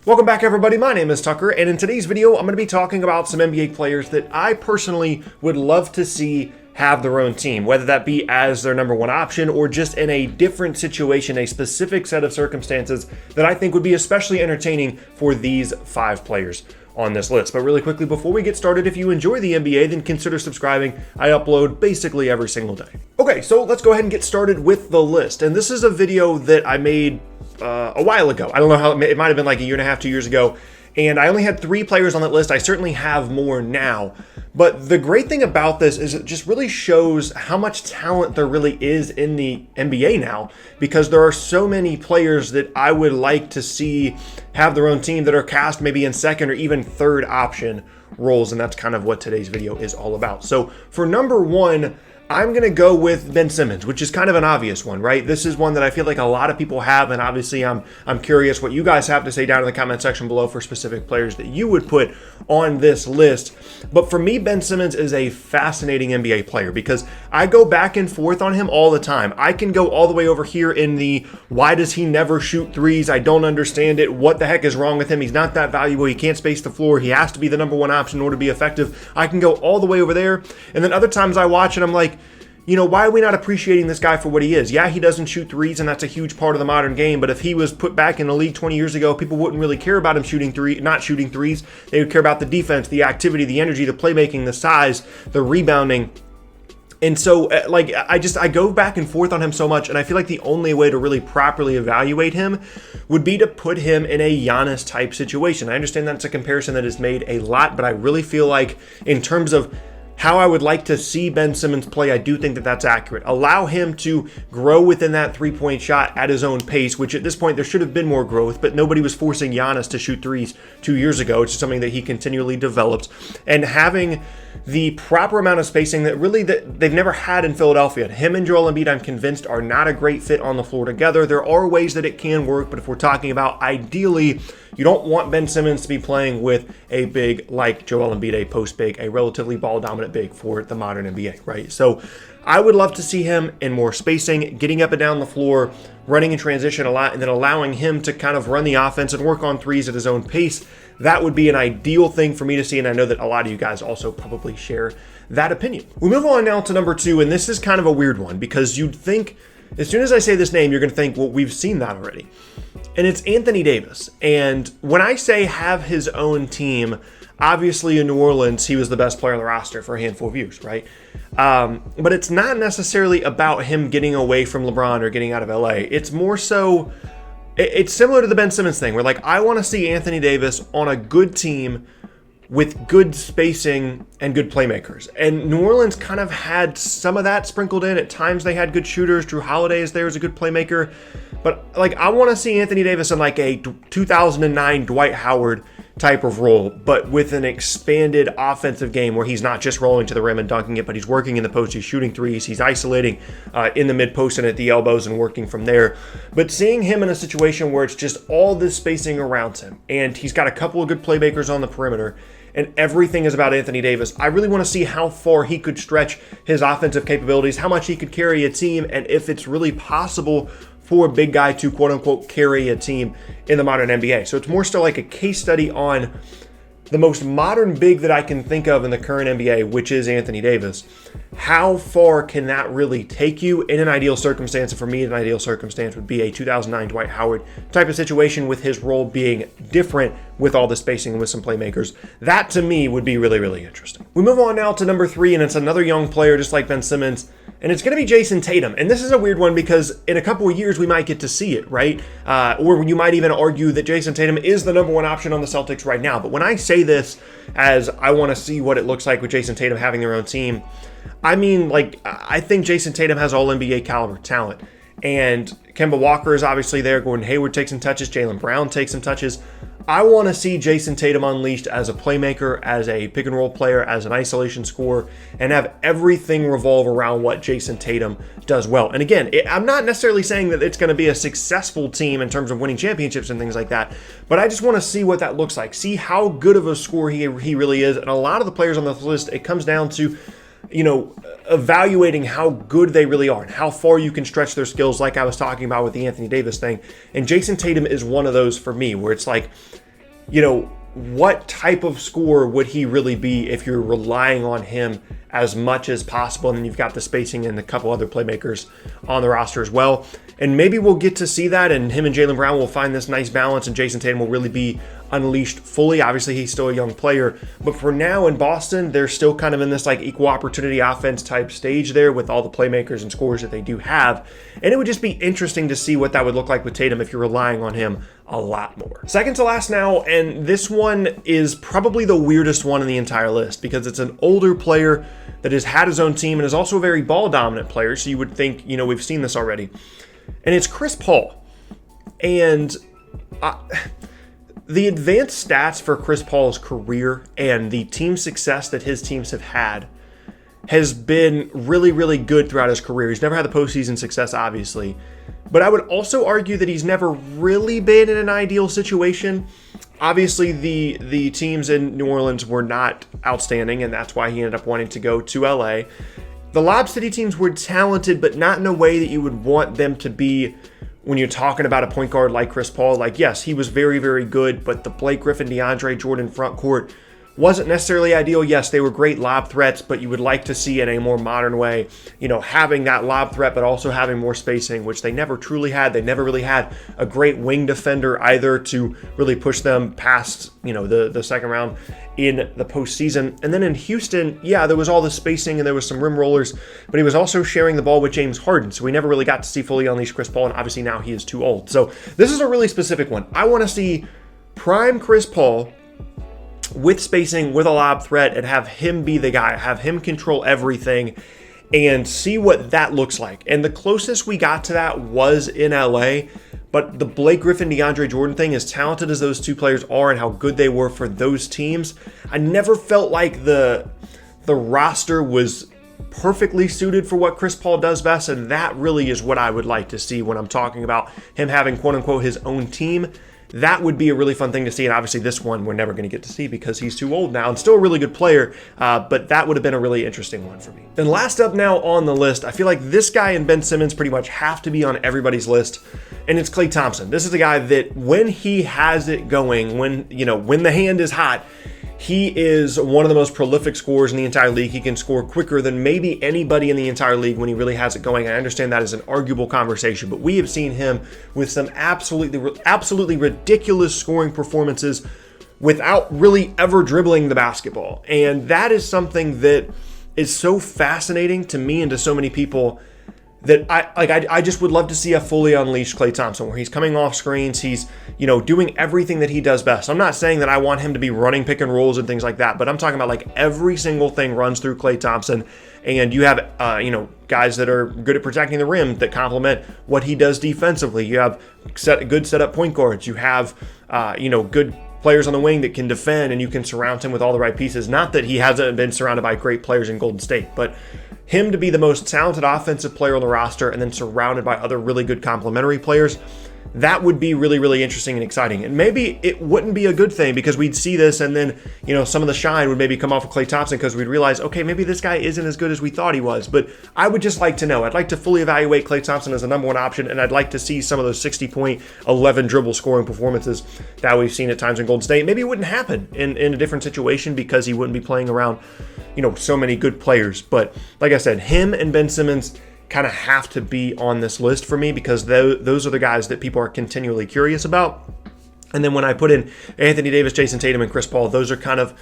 Welcome back, everybody. My name is Tucker, and in today's video, I'm going to be talking about some NBA players that I personally would love to see have their own team, whether that be as their number one option or just in a different situation, a specific set of circumstances that I think would be especially entertaining for these 5 players on this list. But really quickly, before we get started, if you enjoy the NBA, then consider subscribing. I upload basically every single day. Okay, so let's go ahead and get started with the list. And this is a video that I made a while ago. I don't know how, it might have been like a year and a half, 2 years ago. And I only had 3 players on that list. I certainly have more now. But the great thing about this is it just really shows how much talent there really is in the NBA now, because there are so many players that I would like to see have their own team that are cast maybe in second or even third option roles. And that's kind of what today's video is all about. So for number 1, I'm going to go with Ben Simmons, which is kind of an obvious one, right? This is one that I feel like a lot of people have, and obviously I'm curious what you guys have to say down in the comment section below for specific players that you would put on this list. But for me, Ben Simmons is a fascinating NBA player because I go back and forth on him all the time. I can go all the way over here in the why does he never shoot threes? I don't understand it. What the heck is wrong with him? He's not that valuable. He can't space the floor. He has to be the number one option in order to be effective. I can go all the way over there. And then other times I watch and I'm like, you know, why are we not appreciating this guy for what he is? Yeah, he doesn't shoot threes, and that's a huge part of the modern game. But if he was put back in the league 20 years ago, people wouldn't really care about him not shooting threes. They would care about the defense, the activity, the energy, the playmaking, the size, the rebounding. And so, I go back and forth on him so much, and I feel like the only way to really properly evaluate him would be to put him in a Giannis type situation. I understand that's a comparison that is made a lot, but I really feel like in terms of how I would like to see Ben Simmons play, I do think that that's accurate. Allow him to grow within that three-point shot at his own pace, which at this point there should have been more growth, but nobody was forcing Giannis to shoot threes 2 years ago. It's just something that he continually developed. And having the proper amount of spacing that they've never had in Philadelphia. Him and Joel Embiid, I'm convinced, are not a great fit on the floor together. There are ways that it can work, but if we're talking about ideally, you don't want Ben Simmons to be playing with a big like Joel Embiid, a post big, a relatively ball-dominant big for the modern NBA, right? So I would love to see him in more spacing, getting up and down the floor, running in transition a lot, and then allowing him to kind of run the offense and work on threes at his own pace. That would be an ideal thing for me to see, and I know that a lot of you guys also probably share that opinion. We move on now to number 2, and this is kind of a weird one because you'd think, as soon as I say this name, you're going to think, well, we've seen that already. And it's Anthony Davis. And when I say have his own team, obviously in New Orleans, he was the best player on the roster for a handful of years, right? But it's not necessarily about him getting away from LeBron or getting out of LA. It's more so, it's similar to the Ben Simmons thing, where like I want to see Anthony Davis on a good team with good spacing and good playmakers. And New Orleans kind of had some of that sprinkled in. At times they had good shooters. Drew Holiday is there as a good playmaker. But like I want to see Anthony Davis in like a 2009 Dwight Howard type of role, but with an expanded offensive game where he's not just rolling to the rim and dunking it, but he's working in the post, he's shooting threes, he's isolating in the mid post and at the elbows and working from there. But seeing him in a situation where it's just all this spacing around him, and he's got a couple of good playmakers on the perimeter, and everything is about Anthony Davis, I really want to see how far he could stretch his offensive capabilities, how much he could carry a team, and if it's really possible for a big guy to quote-unquote carry a team in the modern NBA. So it's more still like a case study on the most modern big that I can think of in the current NBA, which is Anthony Davis. How far can that really take you in an ideal circumstance? And for me, an ideal circumstance would be a 2009 Dwight Howard type of situation with his role being different with all the spacing and with some playmakers. That to me would be really, really interesting. We move on now to number 3, and it's another young player just like Ben Simmons, and it's going to be Jason Tatum. And this is a weird one because in a couple of years we might get to see it, right? Or you might even argue that Jason Tatum is the number one option on the Celtics right now. But when I say this as I want to see what it looks like with Jason Tatum having their own team, I mean, like, I think Jason Tatum has all NBA caliber talent. And Kemba Walker is obviously there. Gordon Hayward takes some touches. Jaylen Brown takes some touches. I want to see Jason Tatum unleashed as a playmaker, as a pick and roll player, as an isolation scorer, and have everything revolve around what Jason Tatum does well. And again, I'm not necessarily saying that it's going to be a successful team in terms of winning championships and things like that, but I just want to see what that looks like, see how good of a scorer he really is. And a lot of the players on this list, it comes down to, you know, evaluating how good they really are and how far you can stretch their skills, like I was talking about with the Anthony Davis thing. And Jason Tatum is one of those for me, where it's like, what type of scorer would he really be if you're relying on him as much as possible? And then you've got the spacing and a couple other playmakers on the roster as well. And maybe we'll get to see that, and him and Jaylen Brown will find this nice balance, and Jayson Tatum will really be unleashed fully. Obviously, he's still a young player, but for now in Boston, they're still kind of in this like equal opportunity offense type stage there with all the playmakers and scorers that they do have. And it would just be interesting to see what that would look like with Tatum if you're relying on him a lot more. Second to last now, and this one is probably the weirdest one in the entire list because it's an older player that has had his own team and is also a very ball dominant player. So you would think, we've seen this already. And it's Chris Paul. And the advanced stats for Chris Paul's career and the team success that his teams have had has been really, really good throughout his career. He's never had the postseason success, obviously. But I would also argue that he's never really been in an ideal situation. Obviously, the teams in New Orleans were not outstanding, and that's why he ended up wanting to go to LA. The Lob City teams were talented, but not in a way that you would want them to be when you're talking about a point guard like Chris Paul. Like, yes, he was very, very good, but the Blake Griffin, DeAndre Jordan front court wasn't necessarily ideal. Yes, they were great lob threats, but you would like to see in a more modern way, having that lob threat, but also having more spacing, which they never truly had. They never really had a great wing defender either to really push them past, the second round in the postseason. And then in Houston, yeah, there was all the spacing and there was some rim rollers, but he was also sharing the ball with James Harden. So we never really got to see fully unleash Chris Paul. And obviously now he is too old. So this is a really specific one. I want to see prime Chris Paul with spacing, with a lob threat, and have him be the guy, have him control everything, and see what that looks like. And the closest we got to that was in LA, but the Blake Griffin, DeAndre Jordan thing, as talented as those two players are and how good they were for those teams, I never felt like the roster was perfectly suited for what Chris Paul does best, and that really is what I would like to see when I'm talking about him having quote-unquote his own team. That would be a really fun thing to see, and obviously this one we're never going to get to see because he's too old now and still a really good player, but that would have been a really interesting one for me. And last up now on the list, I feel like this guy and Ben Simmons pretty much have to be on everybody's list, and it's Klay Thompson. This is a guy that when he has it going, when the hand is hot, he is one of the most prolific scorers in the entire league. He can score quicker than maybe anybody in the entire league when he really has it going. I understand that is an arguable conversation, but we have seen him with some absolutely ridiculous scoring performances without really ever dribbling the basketball. And that is something that is so fascinating to me and to so many people that I just would love to see a fully unleashed Klay Thompson where he's coming off screens, he's doing everything that he does best. I'm not saying that I want him to be running pick and rolls and things like that, but I'm talking about like every single thing runs through Klay Thompson, and you have guys that are good at protecting the rim that complement what he does defensively. You have good setup point guards. You have good players on the wing that can defend, and you can surround him with all the right pieces. Not that he hasn't been surrounded by great players in Golden State, but him to be the most talented offensive player on the roster and then surrounded by other really good complementary players, that would be really, really interesting and exciting. And maybe it wouldn't be a good thing because we'd see this and then, some of the shine would maybe come off of Klay Thompson because we'd realize, okay, maybe this guy isn't as good as we thought he was. But I would just like to know. I'd like to fully evaluate Klay Thompson as the number one option, and I'd like to see some of those 60-point, 11 dribble scoring performances that we've seen at times in Golden State. Maybe it wouldn't happen in a different situation because he wouldn't be playing around, so many good players. But like I said, him and Ben Simmons kind of have to be on this list for me because those are the guys that people are continually curious about. And then when I put in Anthony Davis, Jayson Tatum, and Chris Paul, those are kind of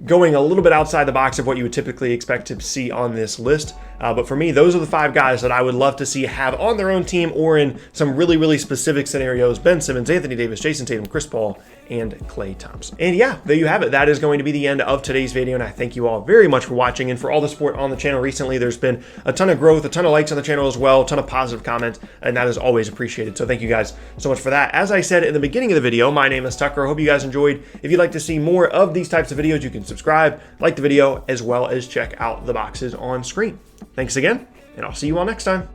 going a little bit outside the box of what you would typically expect to see on this list. But for me, those are the 5 guys that I would love to see have on their own team or in some really, really specific scenarios: Ben Simmons, Anthony Davis, Jayson Tatum, Chris Paul, and Klay Thompson. And yeah, there you have it. That is going to be the end of today's video, and I thank you all very much for watching and for all the support on the channel recently. There's been a ton of growth, a ton of likes on the channel as well, a ton of positive comments, and that is always appreciated. So thank you guys so much for that. As I said in the beginning of the video, my name is Tucker. I hope you guys enjoyed. If you'd like to see more of these types of videos, you can subscribe, like the video, as well as check out the boxes on screen. Thanks again, and I'll see you all next time.